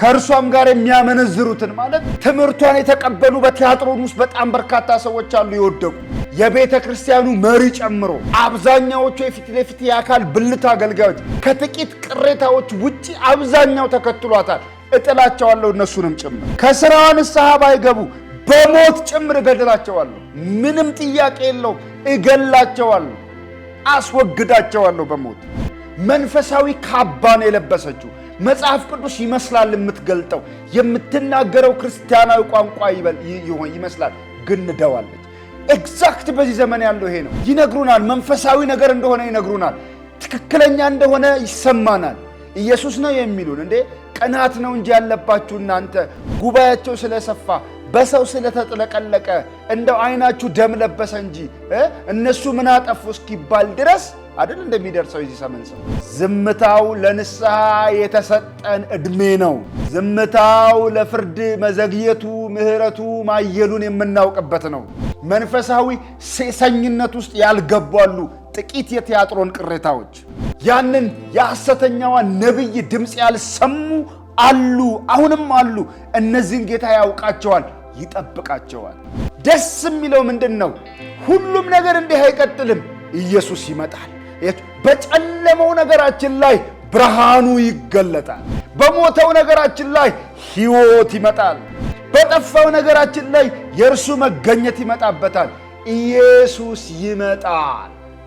ከእርሷም ጋር የሚያመነዝሩትን ማለት ትምህርቷን የተቀበሉ በቲያትሮን ውስጥ በጣም በርካታ ሰዎች አሉ የወደቁ የቤተ ክርስቲያኑ መሪ ጨምሮ አብዛኛዎቹ የፊት ለፊት የአካል ብልት አገልጋዮች ከጥቂት ቅሬታዎች ውጪ አብዛኛው ተከትሏታል። እጥላቸዋለሁ እነሱንም ጭምር ከሥራዋ ንስሐ ባይገቡ በሞት ጭምር እገድላቸዋለሁ። ምንም ጥያቄ የለውም። እገላቸዋለሁ፣ አስወግዳቸዋለሁ በሞት። መንፈሳዊ ካባን የለበሰችው መጽሐፍ ቅዱስ ይመስላል የምትገልጠው የምትናገረው ክርስቲያናዊ ቋንቋ ይመስላል፣ ግን ንደዋለች። ኤግዛክት በዚህ ዘመን ያለው ይሄ ነው። ይነግሩናል፣ መንፈሳዊ ነገር እንደሆነ ይነግሩናል፣ ትክክለኛ እንደሆነ ይሰማናል። ኢየሱስ ነው የሚሉን እንዴ ቅናት ነው እንጂ ያለባችሁ እናንተ ጉባኤያቸው ስለሰፋ በሰው ስለተጥለቀለቀ እንደው አይናችሁ ደም ለበሰ እንጂ እነሱ ምን አጠፉ እስኪባል ድረስ አይደል እንደሚደርሰው የዚህ ዘመን ሰው። ዝምታው ለንስሐ የተሰጠን ዕድሜ ነው። ዝምታው ለፍርድ መዘግየቱ ምሕረቱ ማየሉን የምናውቅበት ነው። መንፈሳዊ ሴሰኝነት ውስጥ ያልገባሉ ጥቂት የቲያትሮን ቅሬታዎች ያንን የሐሰተኛዋን ነብይ ድምፅ ያልሰሙ አሉ፣ አሁንም አሉ። እነዚህን ጌታ ያውቃቸዋል፣ ይጠብቃቸዋል። ደስ የሚለው ምንድነው? ሁሉም ነገር እንዲህ አይቀጥልም። ኢየሱስ ይመጣል። በጨለመው ነገራችን ላይ ብርሃኑ ይገለጣል። በሞተው ነገራችን ላይ ሕይወት ይመጣል። በጠፋው ነገራችን ላይ የእርሱ መገኘት ይመጣበታል። ኢየሱስ ይመጣል።